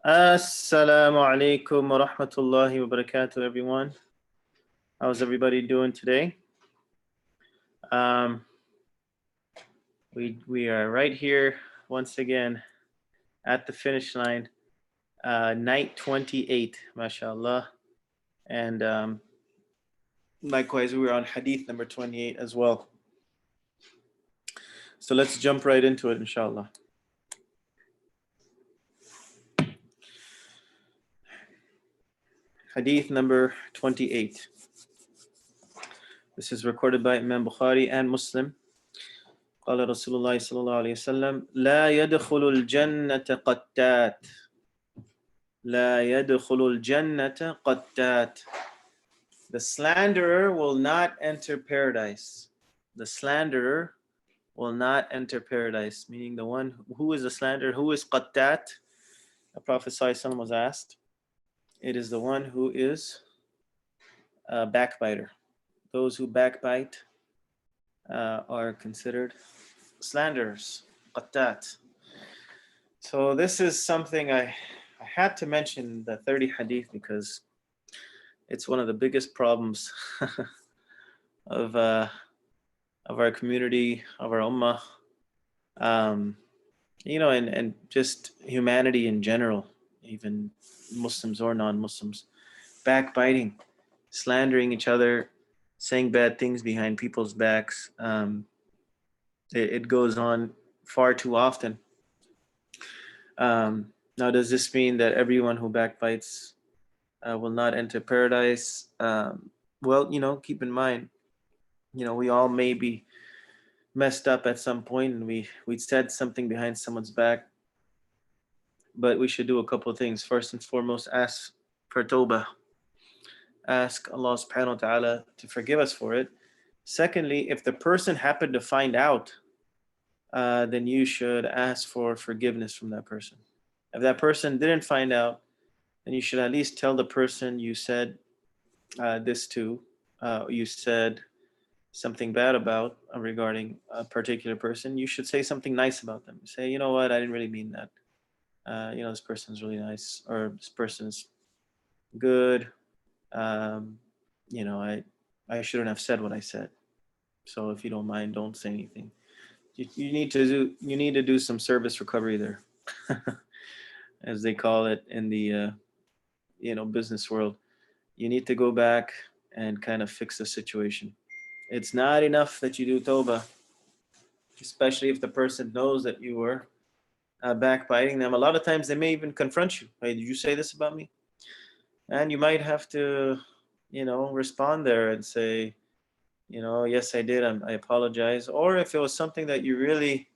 Assalamu alaikum wa rahmatullahi wa barakatuh, everyone. How's everybody doing today? Um, we are right here once again at the finish line, night 28, mashallah. And likewise, we were on hadith number 28 as well. So let's jump right into it, inshallah. Hadith number 28. This is recorded by Imam Bukhari and Muslim. قال رسول الله صلى الله عليه وسلم لا يدخل الجنة قتات لا يدخل الجنة قتات. The slanderer will not enter paradise. The slanderer will not enter paradise. Meaning the one who is a slanderer, who is qattat? The Prophet ﷺ was asked. It is the one who is a backbiter. Those who backbite are considered slanderers, qattat. So this is something I had to mention, the 30 hadith, because it's one of the biggest problems of our community, of our ummah, and just humanity in general, even Muslims or non-Muslims. Backbiting, slandering each other, saying bad things behind people's backs. It goes on far too often. Now, does this mean that everyone who backbites will not enter paradise? Well, keep in mind, we all may be messed up at some point, and we said something behind someone's back, but we should do a couple of things. First and foremost, ask for tawbah. Ask Allah subhanahu wa ta'ala to forgive us for it. Secondly, if the person happened to find out, then you should ask for forgiveness from that person. If that person didn't find out, then you should at least tell the person you said this to, you said something bad about regarding a particular person. You should say something nice about them. Say, you know what, I didn't really mean that. This person's really nice, or this person's good. I shouldn't have said what I said. So if you don't mind, don't say anything. You need to do some service recovery there, as they call it in the business world. You need to go back and kind of fix the situation. It's not enough that you do tawbah, especially if the person knows that you were backbiting them. A lot of times they may even confront you. Hey, did you say this about me? And you might have to, respond there and say, yes, I did. I apologize. Or if it was something that you really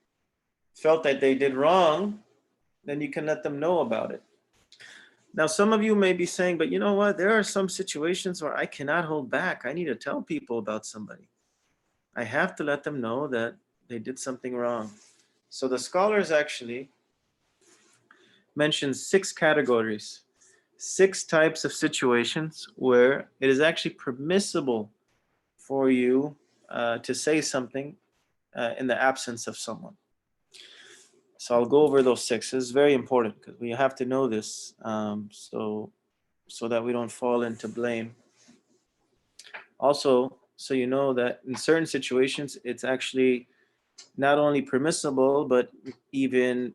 felt that they did wrong, then you can let them know about it. Now, some of you may be saying, but you know what? There are some situations where I cannot hold back. I need to tell people about somebody. I have to let them know that they did something wrong. So the scholars actually mention 6 categories, 6 types of situations where it is actually permissible for you to say something in the absence of someone. So I'll go over those 6. This is very important because we have to know this, so that we don't fall into blame. Also, so you know that in certain situations, it's actually not only permissible, but even,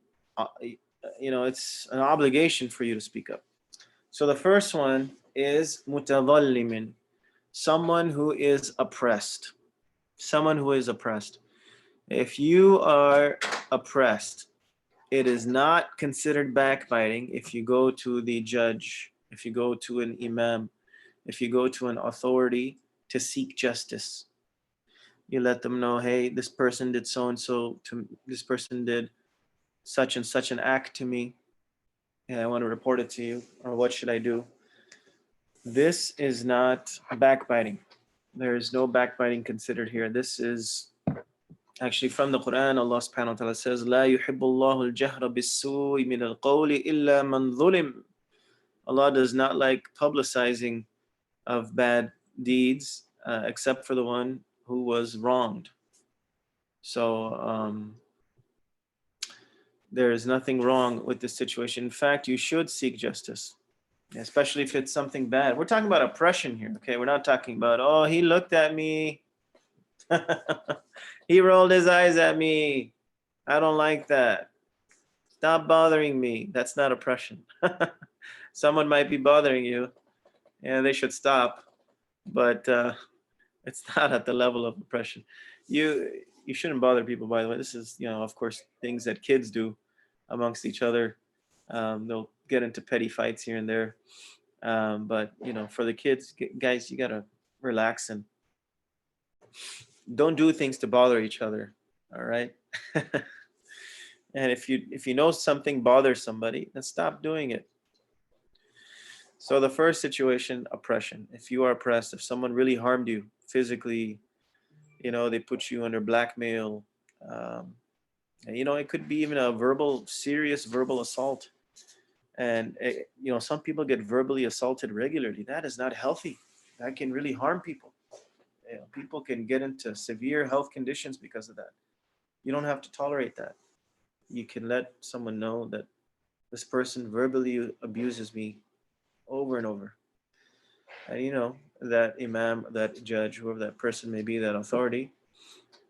it's an obligation for you to speak up. So the first one is mutadhallimin, someone who is oppressed. Someone who is oppressed. If you are oppressed, it is not considered backbiting if you go to the judge, if you go to an imam, if you go to an authority to seek justice. You let them know, hey, this person did so and so to this person did such and such an act to me, and I want to report it to you, or what should I do? This is not backbiting. There is no backbiting considered here. This is actually from the Quran. Allah subhanahu wa ta'ala says, لا يحب الله الجهر بالسوء من القول إلا من ظلم. Allah does not like publicizing of bad deeds except for the one who was wronged. So There is nothing wrong with this situation. In fact, you should seek justice, especially if it's something bad. We're talking about oppression here, okay? We're not talking about, oh, he looked at me. He rolled his eyes at me. I don't like that. Stop bothering me. That's not oppression. Someone might be bothering you, and they should stop, but it's not at the level of oppression. You shouldn't bother people, by the way. This is, of course, things that kids do amongst each other. They'll get into petty fights here and there. But for the kids, guys, you gotta relax and don't do things to bother each other. All right. And if you know something bothers somebody, then stop doing it. So the first situation, oppression. If you are oppressed, if someone really harmed you physically, they put you under blackmail. Um, and, it could be even a serious verbal assault. And some people get verbally assaulted regularly. That is not healthy. That can really harm people. People can get into severe health conditions because of that. You don't have to tolerate that. You can let someone know that this person verbally abuses me over and over. And that imam, that judge, whoever that person may be, that authority,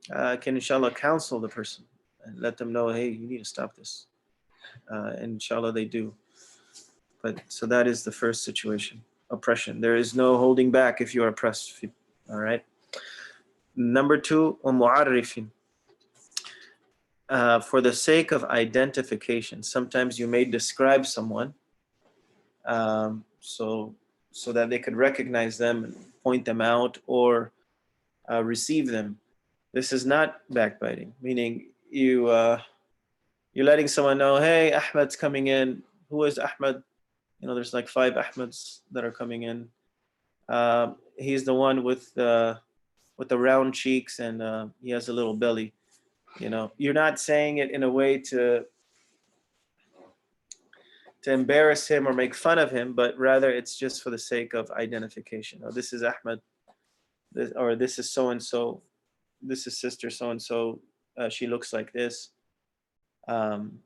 can inshallah counsel the person and let them know, hey, you need to stop this. And inshallah they do. But so that is the first situation, oppression. There is no holding back if you are oppressed. All right. Number two, mu'arrifin. For the sake of identification, sometimes you may describe someone so that they could recognize them and point them out or receive them. This is not backbiting, meaning you're letting someone know, hey, Ahmed's coming in. Who is Ahmed? There's like 5 Ahmeds that are coming in. He's the one with the round cheeks and he has a little belly. You're not saying it in a way to embarrass him or make fun of him, but rather it's just for the sake of identification. Oh, this is Ahmed, or this is so and so. This is sister so and so. She looks like this. Um,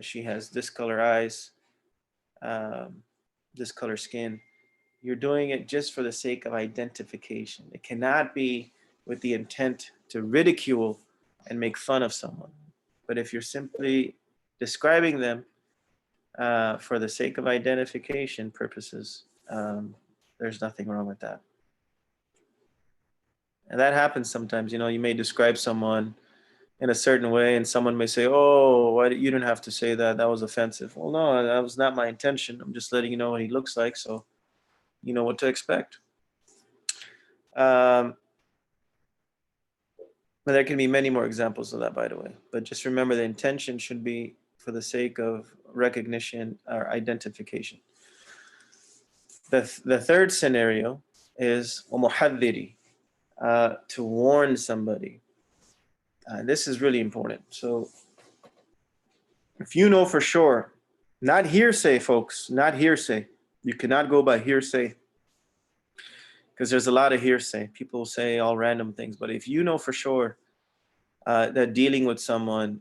she has this color eyes, this color skin. You're doing it just for the sake of identification. It cannot be with the intent to ridicule and make fun of someone. But if you're simply describing them for the sake of identification purposes, there's nothing wrong with that. And that happens sometimes. You may describe someone in a certain way and someone may say, oh, why, you didn't have to say that. That was offensive. Well, no, that was not my intention. I'm just letting you know what he looks like, so you know what to expect. But there can be many more examples of that, by the way. But just remember, the intention should be for the sake of recognition or identification. The third scenario is muhaddiri, to warn somebody. This is really important. So if you know for sure, not hearsay, folks, not hearsay. You cannot go by hearsay because there's a lot of hearsay. People say all random things. But if you know for sure that dealing with someone,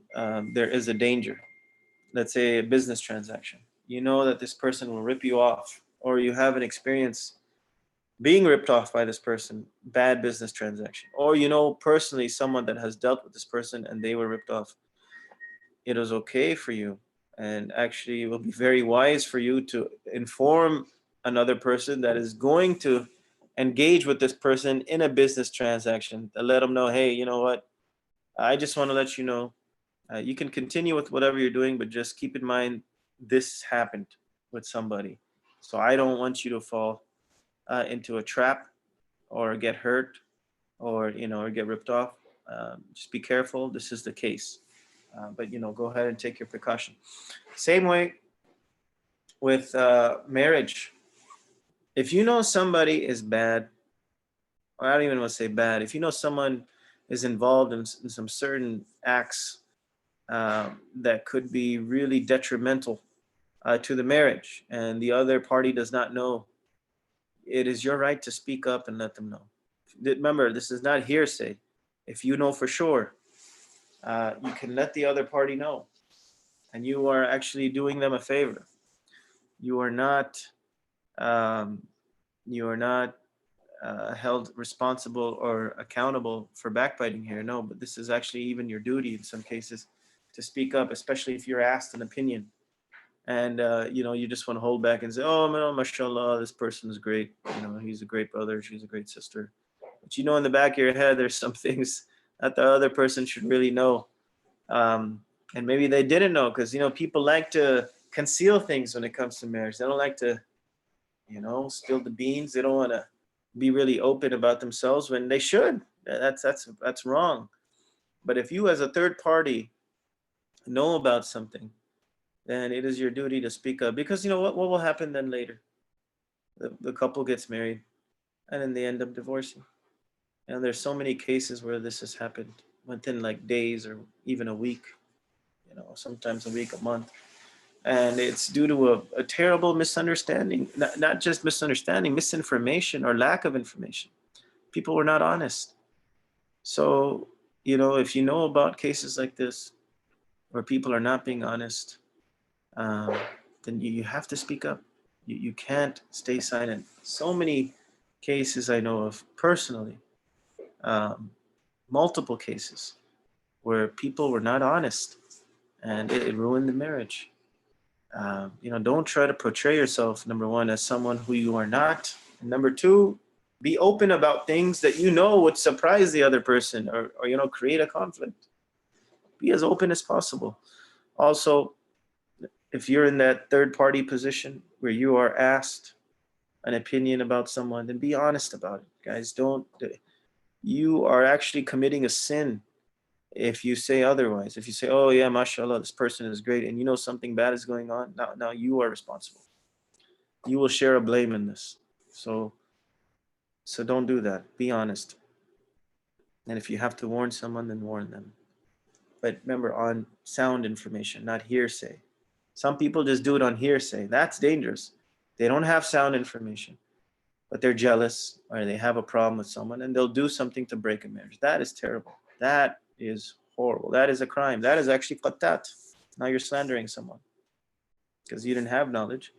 there is a danger, let's say a business transaction, you know that this person will rip you off, or you have an experience being ripped off by this person, bad business transaction, or personally someone that has dealt with this person and they were ripped off, it is okay for you, and actually it will be very wise for you to inform another person that is going to engage with this person in a business transaction, to let them know, hey, you know what, I just want to let you know, you can continue with whatever you're doing, but just keep in mind this happened with somebody, so I don't want you to fall into a trap or get hurt or or get ripped off. Just be careful. This is the case, but go ahead and take your precaution. Same way with marriage. If you know somebody is bad, or I don't even want to say bad, if you know someone is involved in some certain acts that could be really detrimental to the marriage, and the other party does not know, it is your right to speak up and let them know. Remember, this is not hearsay. If you know for sure, you can let the other party know, and you are actually doing them a favor. You are not um, you are not held responsible or accountable for backbiting here. No, but this is actually even your duty in some cases to speak up, especially if you're asked an opinion, and you just want to hold back and say, "Oh, no, mashallah, this person is great. He's a great brother. She's a great sister." But in the back of your head, there's some things that the other person should really know, and maybe they didn't know, because people like to conceal things when it comes to marriage. They don't like to spill the beans. They don't want to be really open about themselves when they should. That's wrong. But if you as a third party know about something, then it is your duty to speak up, because what will happen then later? The couple gets married and then they end up divorcing. And there's so many cases where this has happened within like days or even a week, sometimes a week, a month. And it's due to a terrible misunderstanding, not just misunderstanding, misinformation or lack of information. People were not honest. So, if you know about cases like this where people are not being honest, um, then you have to speak up. You can't stay silent. So many cases I know of personally, um, multiple cases where people were not honest, and it ruined the marriage. Don't try to portray yourself, number one, as someone who you are not. And number two, be open about things that would surprise the other person, or create a conflict. Be as open as possible. Also, if you're in that third party position where you are asked an opinion about someone, then be honest about it. Guys, don't, you are actually committing a sin if you say otherwise. If you say, "Oh yeah, mashallah, this person is great," and something bad is going on, now you are responsible. You will share a blame in this. So don't do that. Be honest. And if you have to warn someone, then warn them. But remember, on sound information, not hearsay. Some people just do it on hearsay. That's dangerous. They don't have sound information, but they're jealous or they have a problem with someone, and they'll do something to break a marriage. That is terrible. That is horrible. That is a crime. That is actually qattat. Now you're slandering someone because you didn't have knowledge,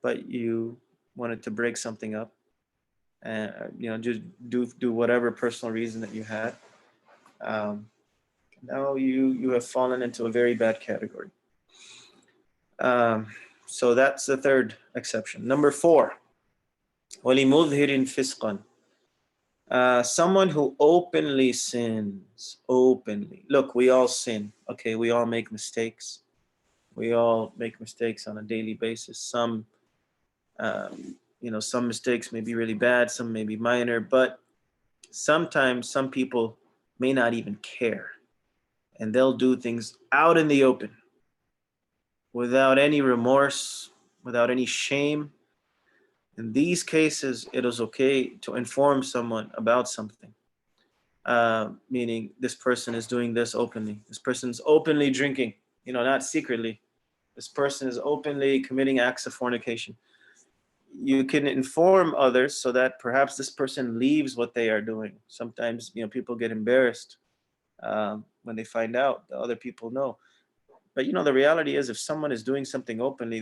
but you wanted to break something up, and just do whatever personal reason that you had. Um, Now you have fallen into a very bad category. Um, so that's the third exception. Number four, وَلِمُظْهِرٍ فِسْقًا. Someone who openly sins, openly. Look, we all sin. Okay, we all make mistakes. We all make mistakes on a daily basis. Some mistakes may be really bad, some may be minor, but sometimes some people may not even care, and they'll do things out in the open without any remorse, without any shame. In these cases, it is okay to inform someone about something. Meaning this person is doing this openly. This person's openly drinking, not secretly. This person is openly committing acts of fornication. You can inform others so that perhaps this person leaves what they are doing. Sometimes, people get embarrassed when they find out. The other people know. But the reality is, if someone is doing something openly,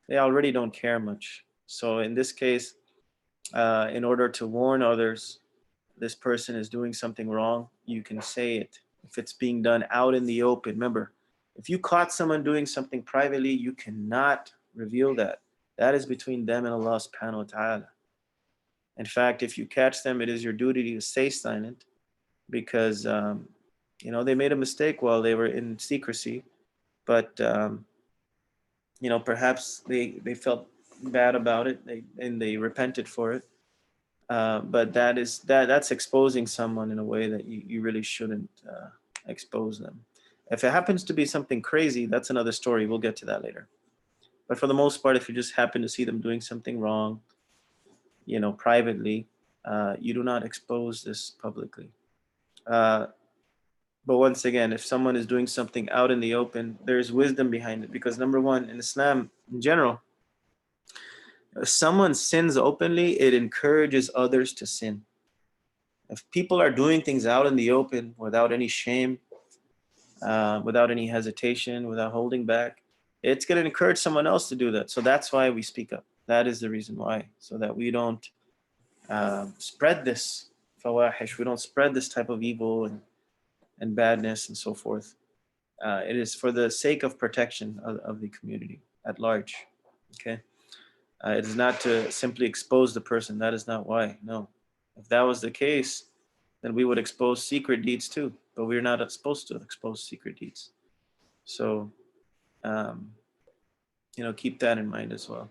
they already don't care much. So in this case, in order to warn others, this person is doing something wrong, you can say it. If it's being done out in the open, remember, if you caught someone doing something privately, you cannot reveal that. That is between them and Allah subhanahu wa ta'ala. In fact, if you catch them, it is your duty to stay silent, because they made a mistake while they were in secrecy, but perhaps they felt bad about it, and they repented for it. But that's exposing someone in a way that you really shouldn't expose them. If it happens to be something crazy, that's another story. We'll get to that later. But for the most part, if you just happen to see them doing something wrong, privately, you do not expose this publicly. Uh, but once again, if someone is doing something out in the open, there's wisdom behind it. Because number one, in Islam in general, if someone sins openly, it encourages others to sin. If people are doing things out in the open without any shame, without any hesitation, without holding back, it's going to encourage someone else to do that. So that's why we speak up. That is the reason why, so that we don't spread this fawahish, we don't spread this type of evil and badness and so forth. It is for the sake of protection of the community at large. Okay. It is not to simply expose the person. That is not why. No. If that was the case, then we would expose secret deeds too. But we're not supposed to expose secret deeds. So, um, keep that in mind as well.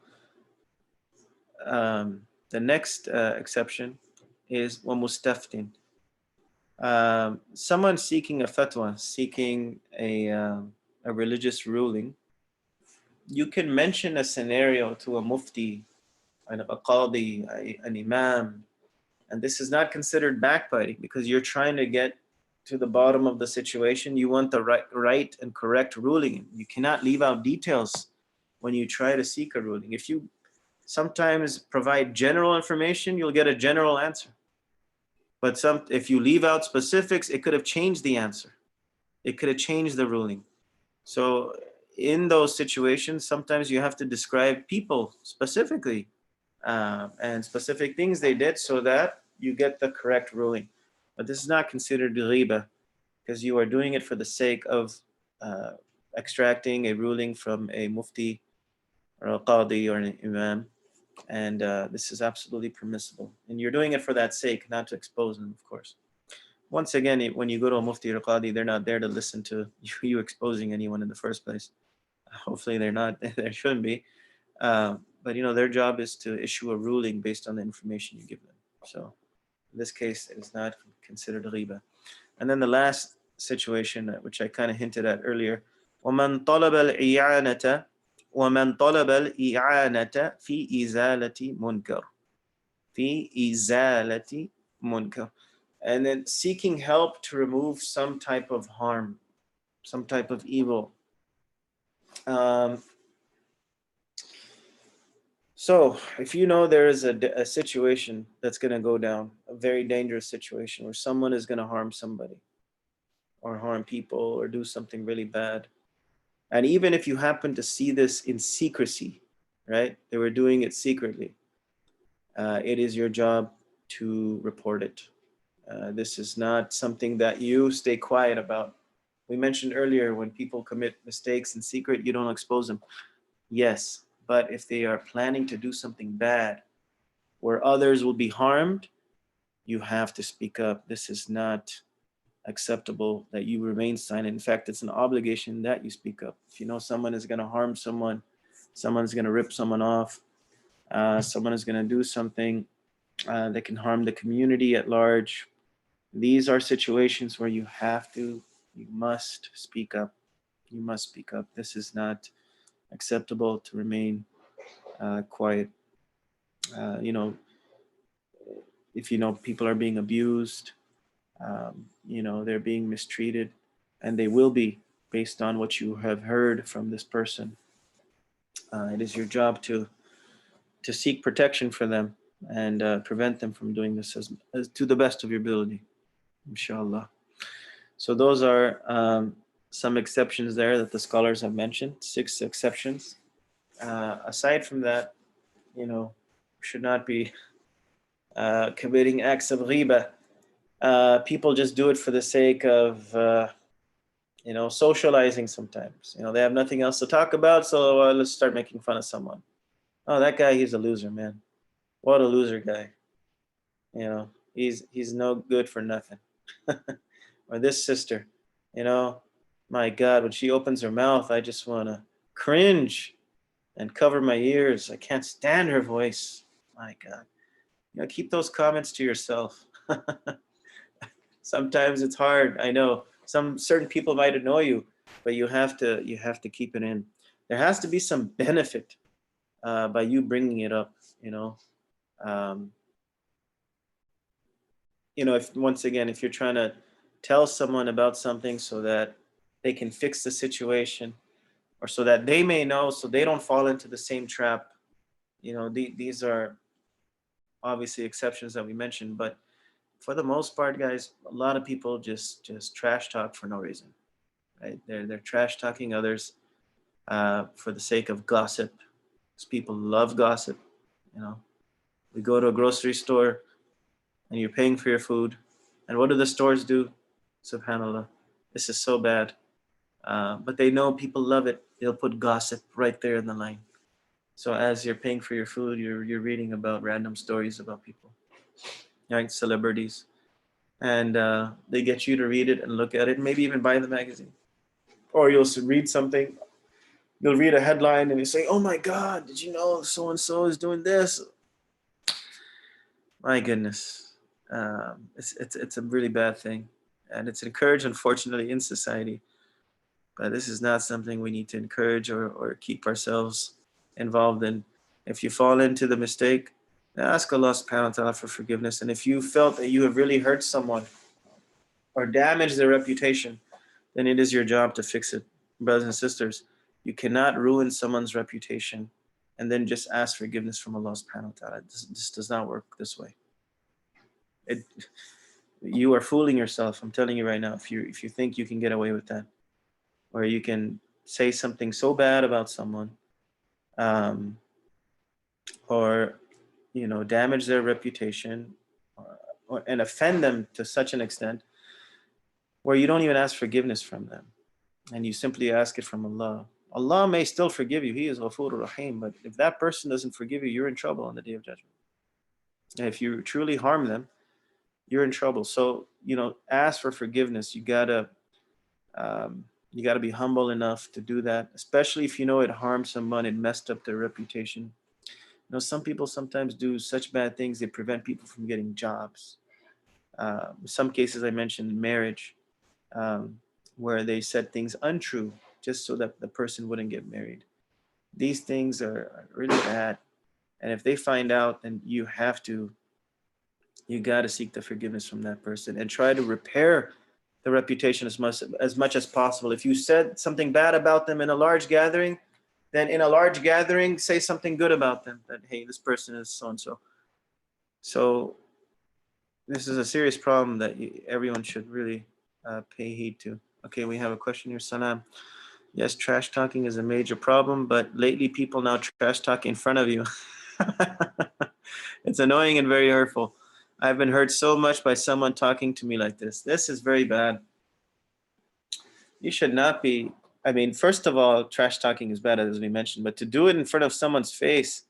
The next exception is وَمُسْتَفْتٍ. Someone seeking a fatwa, seeking a religious ruling, you can mention a scenario to a mufti, a qadi, an imam, and this is not considered backbiting because you're trying to get to the bottom of the situation. You want the right and correct ruling. You cannot leave out details when you try to seek a ruling. If you sometimes provide general information, you'll get a general answer. But if you leave out specifics, it could have changed the answer. It could have changed the ruling. So in those situations, sometimes you have to describe people specifically and specific things they did so that you get the correct ruling. But this is not considered riba because you are doing it for the sake of extracting a ruling from a mufti or a qadi or an imam. And this is absolutely permissible. And you're doing it for that sake, not to expose them, of course. Once again, when you go to a mufti or a qadi, they're not there to listen to you exposing anyone in the first place. Hopefully they're not, there shouldn't be. But their job is to issue a ruling based on the information you give them. So in this case, it is not considered riba. And then the last situation, which I kind of hinted at earlier, وَمَنْ طَلَبَ الْإِعَانَةَ وَمَنْ طَلَبَ الْإِعَانَةَ فِي إِزَالَةِ مُنْكَرٍ في إزالة منكر. And then seeking help to remove some type of harm, some type of evil. So if you know there is a situation that's going to go down, a very dangerous situation where someone is going to harm somebody or harm people or do something really bad, and even if you happen to see this in secrecy, right? They were doing it secretly. It is your job to report it. This is not something that you stay quiet about. We mentioned earlier when people commit mistakes in secret, you don't expose them. Yes, but if they are planning to do something bad where others will be harmed, you have to speak up. This is not acceptable that you remain silent. In fact, it's an obligation that you speak up. If you know someone is going to harm someone, someone's going to rip someone off, someone is going to do something that can harm the community at large, these are situations where you must speak up. You must speak up. This is not acceptable to remain quiet. If people are being abused, they're being mistreated, and they will be based on what you have heard from this person. It is your job to seek protection for them and prevent them from doing this as to the best of your ability, inshallah. So those are some exceptions there that the scholars have mentioned, 6 exceptions. Aside from that, should not be committing acts of ghiba. People just do it for the sake of, socializing sometimes. They have nothing else to talk about, so let's start making fun of someone. Oh, that guy, he's a loser, man. What a loser guy. He's no good for nothing. Or this sister, my God, when she opens her mouth, I just want to cringe and cover my ears. I can't stand her voice. My God. Keep those comments to yourself. Sometimes it's hard. I know some certain people might annoy you, but you have to keep it in. There has to be some benefit by you bringing it up. If you're trying to tell someone about something so that they can fix the situation, or so that they may know, so they don't fall into the same trap. These are obviously exceptions that we mentioned, but for the most part, guys, a lot of people just trash talk for no reason, right? They're trash talking others for the sake of gossip. Because people love gossip. You know, we go to a grocery store and you're paying for your food, and what do the stores do? Subhanallah, this is so bad. But they know people love it. They'll put gossip right there in the line. So as you're paying for your food, you're reading about random stories about people, right? Celebrities, and they get you to read it and look at it, and maybe even buy the magazine. Or you'll read something. You'll read a headline and you say, "Oh my God, did you know so and so is doing this?" My goodness, it's a really bad thing, and it's encouraged, unfortunately, in society. But this is not something we need to encourage or keep ourselves involved in. If you fall into the mistake, ask Allah subhanahu wa ta'ala for forgiveness. And if you felt that you have really hurt someone or damaged their reputation, then it is your job to fix it. Brothers and sisters, you cannot ruin someone's reputation and then just ask forgiveness from Allah subhanahu wa ta'ala. This does not work this way. It, you are fooling yourself. I'm telling you right now, if you think you can get away with that, or you can say something so bad about someone, um, or damage their reputation, and offend them to such an extent where you don't even ask forgiveness from them, and you simply ask it from Allah. Allah may still forgive you. He is Ghafur Rahim. But if that person doesn't forgive you, you're in trouble on the Day of Judgment. And if you truly harm them, you're in trouble. So, ask for forgiveness. You gotta be humble enough to do that, especially if you know it harmed someone, it messed up their reputation. Some people sometimes do such bad things, they prevent people from getting jobs. In some cases, I mentioned marriage, where they said things untrue just so that the person wouldn't get married. These things are really bad. And if they find out, then you got to seek the forgiveness from that person and try to repair the reputation as much as possible. If you said something bad about them in a large gathering, then in a large gathering, say something good about them, that, hey, this person is so-and-so. So this is a serious problem that everyone should really pay heed to. Okay, we have a question here. Salam. Yes, trash talking is a major problem, but lately people now trash talk in front of you. It's annoying and very hurtful. I've been hurt so much by someone talking to me like this. This is very bad. You should not be. I mean, first of all, trash talking is bad, as we mentioned, but to do it in front of someone's face,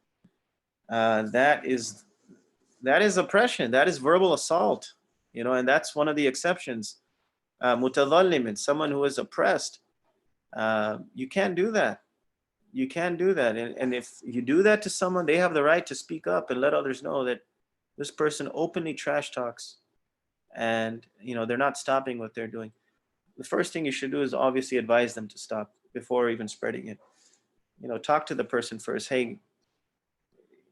that is oppression. That is verbal assault. And that's one of the exceptions. Mutadhallimin, someone who is oppressed. You can't do that. You can't do that. And if you do that to someone, they have the right to speak up and let others know that this person openly trash talks, and they're not stopping what they're doing. The first thing you should do is obviously advise them to stop before even spreading it. Talk to the person first. Hey,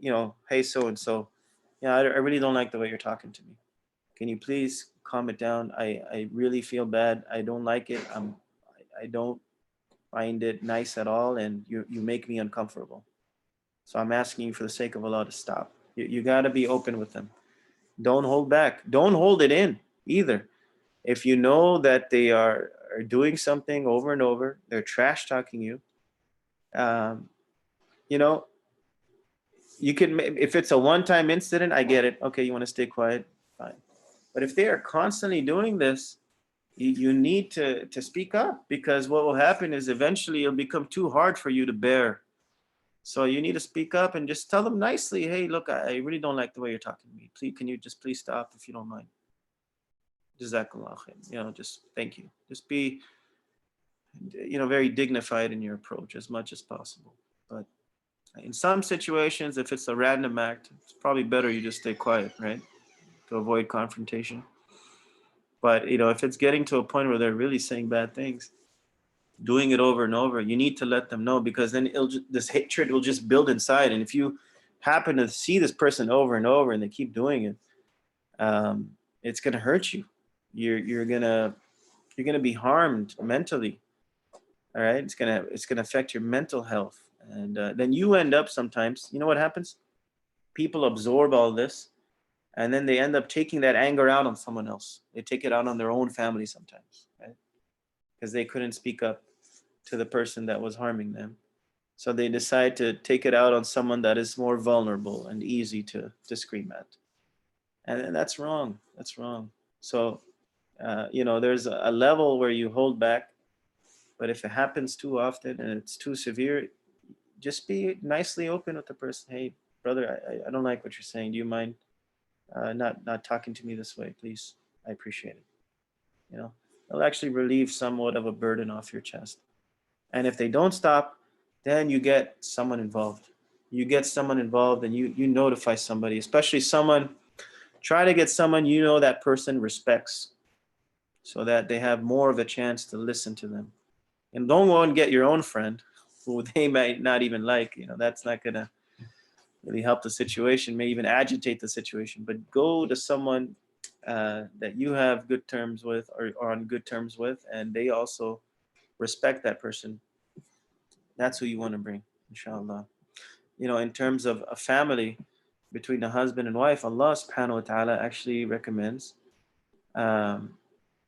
hey, so and so. Yeah, I really don't like the way you're talking to me. Can you please calm it down? I really feel bad. I don't like it. I don't find it nice at all, and you make me uncomfortable. So I'm asking you for the sake of Allah to stop. You got to be open with them. Don't hold back. Don't hold it in either. If you know that they are doing something over and over, they're trash talking you, um, you know, you can, if it's a one-time incident, I get it. Okay, you want to stay quiet, fine. But if they are constantly doing this, you need to speak up, because what will happen is eventually it'll become too hard for you to bear. So you need to speak up and just tell them nicely, hey, look, I really don't like the way you're talking to me. Please, can you just please stop if you don't mind? Jazakallah khair. Just thank you. Just be, very dignified in your approach as much as possible. But in some situations, if it's a random act, it's probably better you just stay quiet, right? To avoid confrontation. But, if it's getting to a point where they're really saying bad things, doing it over and over, you need to let them know, because then this hatred will just build inside. And if you happen to see this person over and over and they keep doing it, it's going to hurt you. You're gonna be harmed mentally. All right, it's gonna affect your mental health, and then you end up sometimes. You know what happens? People absorb all this, and then they end up taking that anger out on someone else. They take it out on their own family sometimes, right? because they couldn't speak up to the person that was harming them. So they decide to take it out on someone that is more vulnerable and easy to scream at. And that's wrong. That's wrong. So, there's a level where you hold back, but if it happens too often and it's too severe, just be nicely open with the person. Hey, brother, I don't like what you're saying. Do you mind not talking to me this way, please? I appreciate it. You know, it'll actually relieve somewhat of a burden off your chest. And if they don't stop, then you get someone involved. You get someone involved, and you notify somebody, especially someone. Try to get someone that person respects, so that they have more of a chance to listen to them. And don't go and get your own friend, who they might not even like. That's not gonna really help the situation. May even agitate the situation. But go to someone that you have good terms with, or are on good terms with, and they also respect that person. That's who you want to bring, inshallah. In terms of a family between the husband and wife, Allah subhanahu wa ta'ala actually recommends um,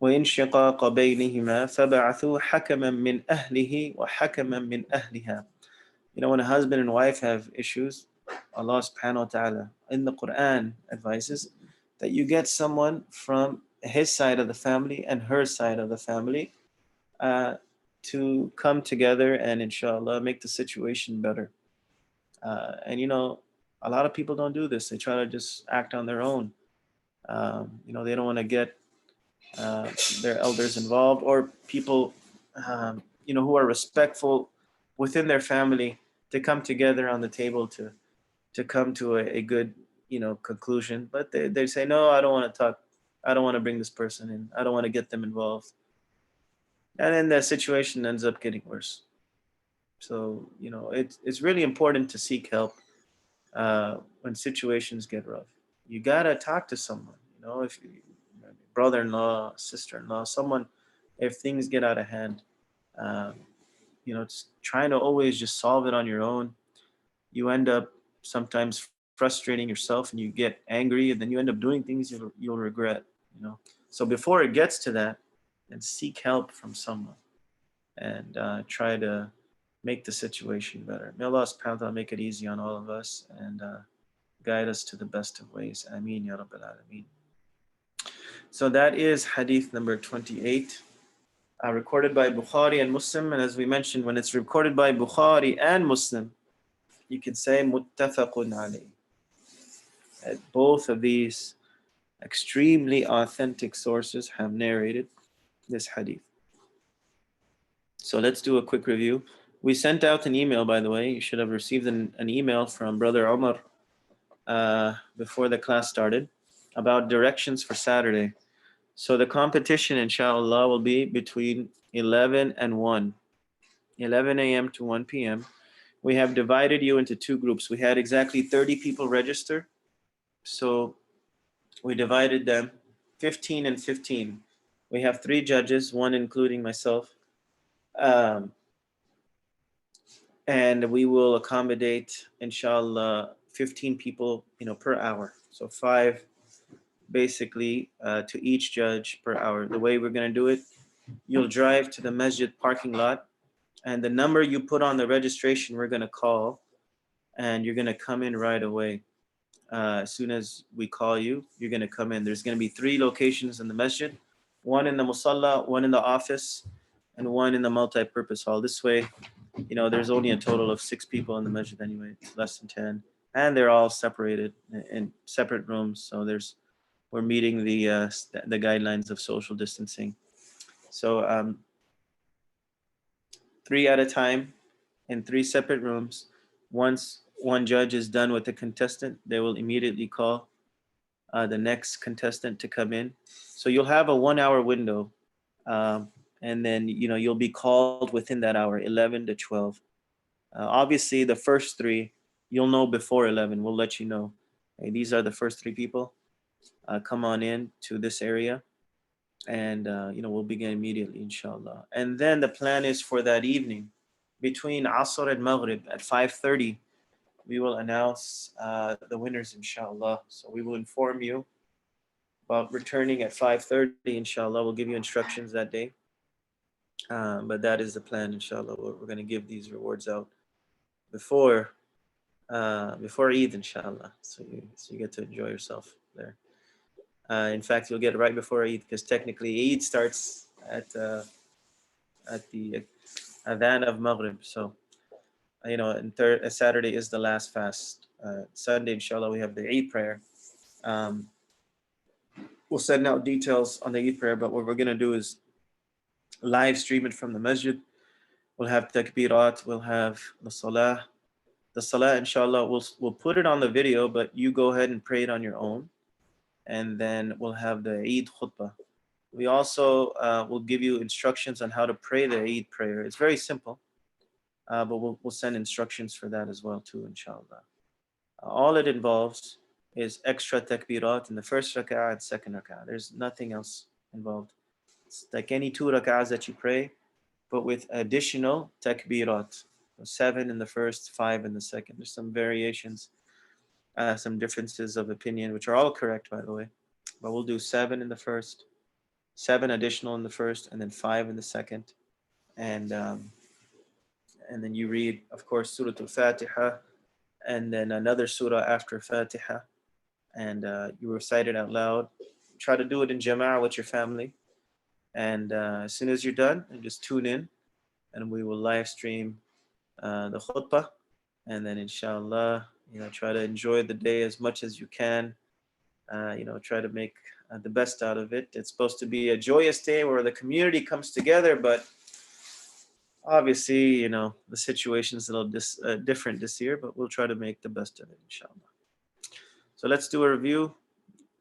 وإن شقاق بينهما فبعثوا حكما من أهله وحكما من أهلها. When a husband and wife have issues, Allah subhanahu wa ta'ala in the Quran advises that you get someone from his side of the family and her side of the family uh, to come together and inshallah make the situation better. And a lot of people don't do this. They try to just act on their own. They don't want to get uh, their elders involved, or people who are respectful within their family, to come together on the table to come to a good conclusion. But they say, no, I don't want to talk. I don't want to bring this person in. I don't want to get them involved. And then the situation ends up getting worse. So it's really important to seek help when situations get rough. You gotta talk to someone. If brother-in-law, sister-in-law, someone, if things get out of hand, um, it's trying to always just solve it on your own. You end up sometimes frustrating yourself, and you get angry, and then you end up doing things you'll regret. So before it gets to that, then seek help from someone, and try to make the situation better. May Allah subhanahu wa ta'ala make it easy on all of us, and guide us to the best of ways. Ameen ya Rabbil Alameen. So that is hadith number 28, recorded by Bukhari and Muslim. And as we mentioned, when it's recorded by Bukhari and Muslim, you can say muttafaqun alayh. Both of these extremely authentic sources have narrated this hadith. So let's do a quick review. We sent out an email, by the way. You should have received an email from Brother Omar before the class started about directions for Saturday. So the competition, inshallah, will be between 11 and 1, 11 a.m. to 1 p.m. We have divided you into two groups. We had exactly 30 people register. So we divided them 15 and 15. We have 3 judges, one including myself. And we will accommodate, inshallah, 15 people, per hour. So 5 basically to each judge per hour. The way we're going to do it, you'll drive to the masjid parking lot, and the number you put on the registration we're going to call, and you're going to come in right away. As soon as we call you, you're going to come in. There's going to be 3 locations in the masjid, one in the musalla, one in the office, and one in the multi-purpose hall. This way, there's only a total of 6 people in the masjid anyway. It's less than 10, and they're all separated in separate rooms. So we're meeting the guidelines of social distancing. So 3 at a time in 3 separate rooms. Once one judge is done with the contestant, they will immediately call the next contestant to come in. So you'll have a 1-hour window, and then you'll be called within that hour, 11 to 12. Obviously, the first 3 you'll know before 11. We'll let you know. Hey, these are the first 3 people. Come on in to this area, and we'll begin immediately, inshallah. And then the plan is for that evening, between Asr and Maghrib at 5:30, we will announce the winners, inshallah. So we will inform you about returning at 5:30, inshallah. We'll give you instructions that day. But that is the plan, inshallah. We're going to give these rewards out before before Eid, inshallah. So you get to enjoy yourself there. In fact, you'll get it right before Eid because technically Eid starts at the adhan of Maghrib. So and Saturday is the last fast. Sunday, inshallah, we have the Eid prayer. Um, we'll send out details on the Eid prayer, but what we're gonna do is live stream it from the masjid. We'll have takbirat. We'll have the salah. The salah, inshallah, we'll put it on the video, but you go ahead and pray it on your own, and then we'll have the Eid khutbah. We also will give you instructions on how to pray the Eid prayer. It's very simple, but we'll send instructions for that as well too, inshallah. All it involves is extra takbirat in the first rak'ah and second rak'ah. There's nothing else involved. It's like any two rak'ahs that you pray, but with additional takbirat. 7 in the first, 5 in the second. There's some variations, some differences of opinion, which are all correct, by the way. But we'll do 7 in the first, 7 additional in the first, and then 5 in the second. And then you read, of course, Surah Al-Fatiha, and then another surah after Fatiha, and you recite it out loud. Try to do it in jama'ah with your family. And as soon as you're done, you just tune in, and we will live stream the khutbah. And then inshallah, try to enjoy the day as much as you can. Try to make the best out of it. It's supposed to be a joyous day where the community comes together, but obviously, the situation is a little different this year, but we'll try to make the best of it, inshallah. So let's do a review.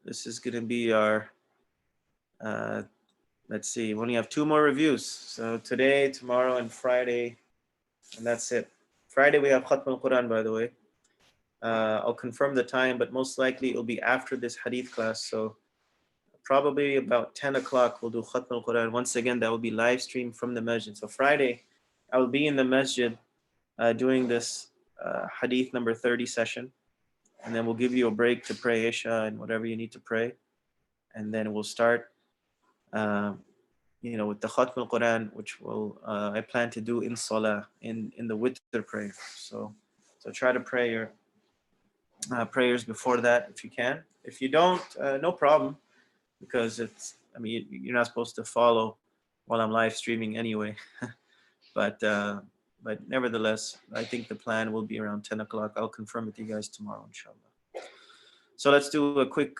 This is going to be our, let's see, we only have 2 more reviews. So today, tomorrow, and Friday, and that's it. Friday, we have Khatm al-Quran, by the way. I'll confirm the time, but most likely it'll be after this hadith class. So probably about 10 o'clock, we'll do Khatm al-Quran. Once again, that will be live streamed from the masjid. So Friday, I will be in the masjid doing this hadith number 30 session. And then we'll give you a break to pray Isha and whatever you need to pray. And then we'll start, with the Khatm al-Quran, which I plan to do in Salah, in the Witr prayer. So try to pray your prayers before that if you can. If you don't, no problem, because you're not supposed to follow while I'm live streaming anyway. But nevertheless, I think the plan will be around 10 o'clock. I'll confirm with you guys tomorrow, inshallah. So let's do a quick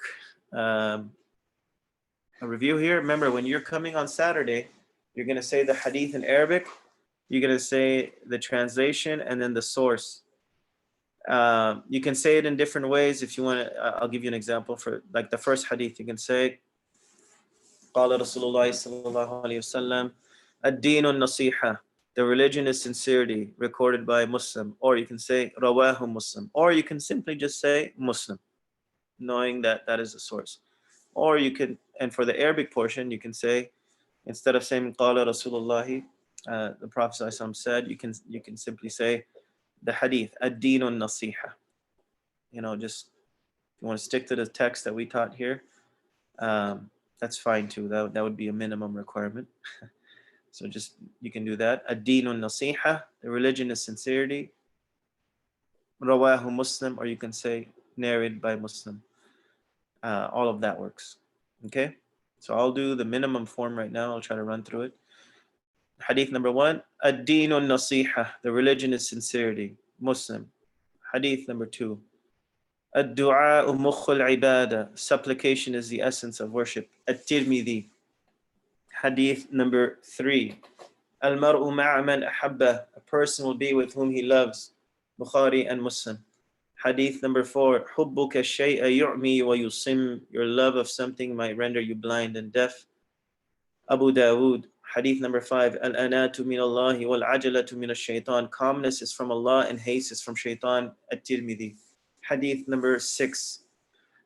a review here. Remember, when you're coming on Saturday, you're going to say the hadith in Arabic. You're going to say the translation and then the source. You can say it in different ways if you want to. I'll give you an example for like the first hadith. You can say, قال رسول الله صلى الله عليه وسلم الدين النصيحة. The religion is sincerity, recorded by Muslim. Or you can say rawahu Muslim. Or you can simply just say Muslim, knowing that that is the source. Or you can, and for the Arabic portion, you can say, instead of saying قال رسول الله, the Prophet ﷺ said, you can simply say the hadith, ad-din nasiha. Just if you want to stick to the text that we taught here, that's fine too. That would be a minimum requirement. So just you can do that. Ad-din nasiha, the religion is sincerity. Rawahu Muslim, or you can say narrated by Muslim. All of that works. Okay? So I'll do the minimum form right now. I'll try to run through it. Hadith number 1, ad-din nasiha, the religion is sincerity. Muslim. Hadith number 2, ad-du'a mukhul ibadah, supplication is the essence of worship. At-Tirmidhi. Hadith number 3, al-mar'u ma'a man ahabba, a person will be with whom he loves. Bukhari and Muslim. Hadith number 4, hubbuka shay'a yu'mi wa yusim, your love of something might render you blind and deaf. Abu Dawood. Hadith number 5, al-anatu min Allahi wal-ajalatu min ash-shaytan, calmness is from Allah and haste is from shaitan. At-Tirmidhi. Hadith number 6,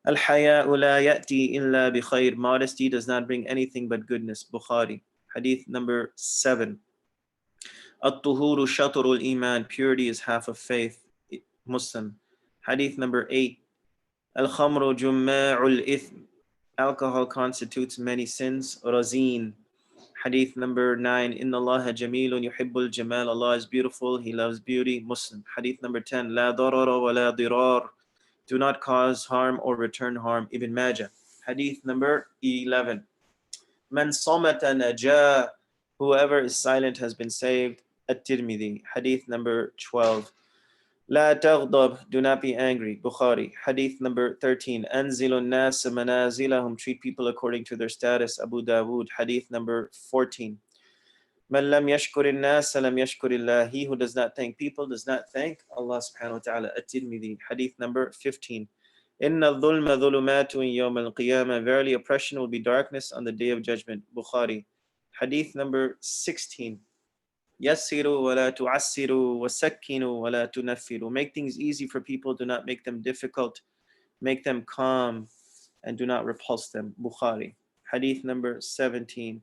al-haya'u la ya'ti illa bi khayr, modesty does not bring anything but goodness. Bukhari. Hadith number 7, at-tuhuru shatrul iman, purity is half of faith. Muslim. Hadith number 8, al-khamru jumma'ul ithm, alcohol constitutes many sins. Razin. Hadith number 9, Inna Allah jamilun yuhibbul jamal. Allah is beautiful, He loves beauty. Muslim. Hadith number 10, La darara wa la dirar. Do not cause harm or return harm. Ibn Majah. Hadith number 11, Man samata najah. Whoever is silent has been saved. At-Tirmidhi. Hadith number 12, La taghdab, do not be angry. Bukhari. Hadith number 13, Anzilun nas manazilahum, treat people according to their status. Abu Dawood. Hadith number 14, Man lam yashkurin nas lam yashkurillah, he who does not thank people does not thank Allah subhanahu wa ta'ala. At-Tirmidhi. Hadith number 15, Inna dhulma dhulumatun yawm al-qiyamah, verily oppression will be darkness on the day of judgment. Bukhari. Hadith number 16, Yassiru wa la tu'assiru wa sakkinu wa la tunaffiru. Make things easy for people, do not make them difficult. Make them calm and do not repulse them. Bukhari. Hadith number 17.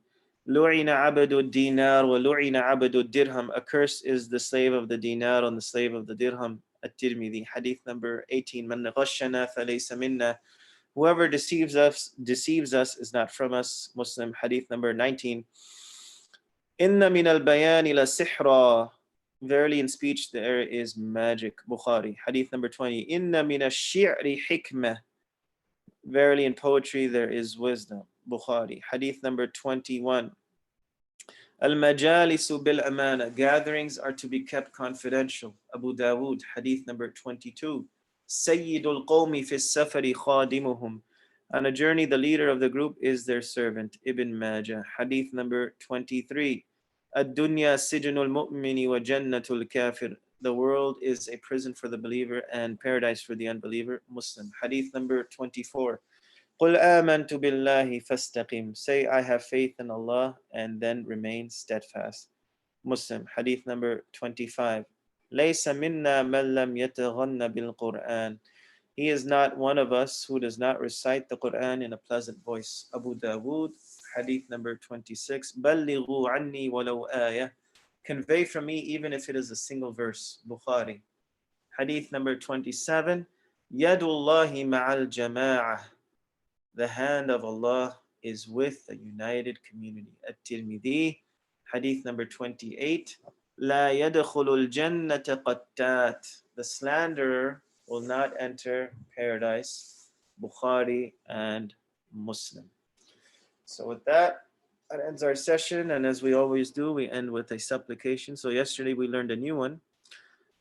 Lu'ina abadu dinar wa lu'ina abadu dirham. Accursed is the slave of the dinar and the slave of the dirham. At-Tirmidhi. Hadith number 18. Man ghashana falaysa minna. Whoever deceives us is not from us. Muslim. Hadith number 19. Inna min al-bayani la sihra. Verily in speech there is magic. Bukhari. Hadith number 20. Inna min ash-shi'ri hikmah. Verily in poetry there is wisdom. Bukhari. Hadith number 21. Al-majalisu bil-amana. Gatherings are to be kept confidential. Abu Dawood. Hadith number 22. Sayyidul qawmi fi safari khadimuhum. On a journey, the leader of the group is their servant. Ibn Majah. Hadith number 23. Ad-dunya sijnul mu'mini wa jannatul kafir. The world is a prison for the believer and paradise for the unbeliever. Muslim. Hadith number 24. Qul amantu billahi fastaqim. Say, I have faith in Allah and then remain steadfast. Muslim. Hadith number 25. Laysa minna man lam yataghanna bil Qur'an. He is not one of us who does not recite the Quran in a pleasant voice. Abu Dawood. Hadith number 26. Ballighu anni walau ayah. Convey from me even if it is a single verse. Bukhari. Hadith number 27. Yadullahi ma'al jama'ah. The hand of Allah is with the united community. At-Tirmidhi. Hadith number 28. La yadkhulul jannata qattat. The slanderer will not enter paradise. Bukhari and Muslim. So with that ends our session. And as we always do, we end with a supplication. So yesterday we learned a new one.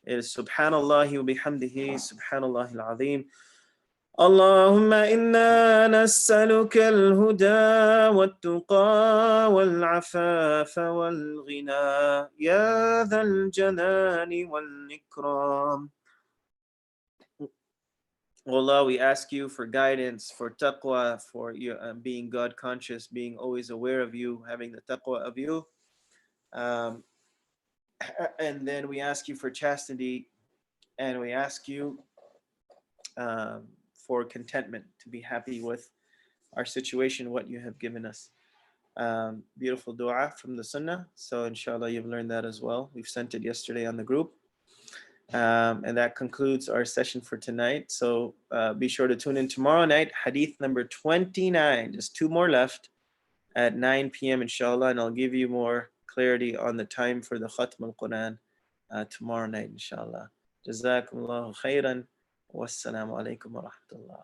It is Subhanallahi wa bihamdihi, Subhanallahil azim. اللهم إنا نسألك الهدى والتقى والعفاف والغنى يا ذا الجلال والإكرام. Allah, we ask you for guidance, for taqwa, for being God conscious, being always aware of you, having the taqwa of you. And then we ask you for chastity, and we ask you for contentment, to be happy with our situation, what you have given us. Beautiful dua from the sunnah. So inshallah you've learned that as well. We've sent it yesterday on the group. And that concludes our session for tonight. So be sure to tune in tomorrow night, hadith number 29, just 2 more left at 9 p.m. inshallah, and I'll give you more clarity on the time for the Khatm al-Quran tomorrow night inshallah. Jazakumullahu khairan. Wassalamu alaikum wa rahmatullah.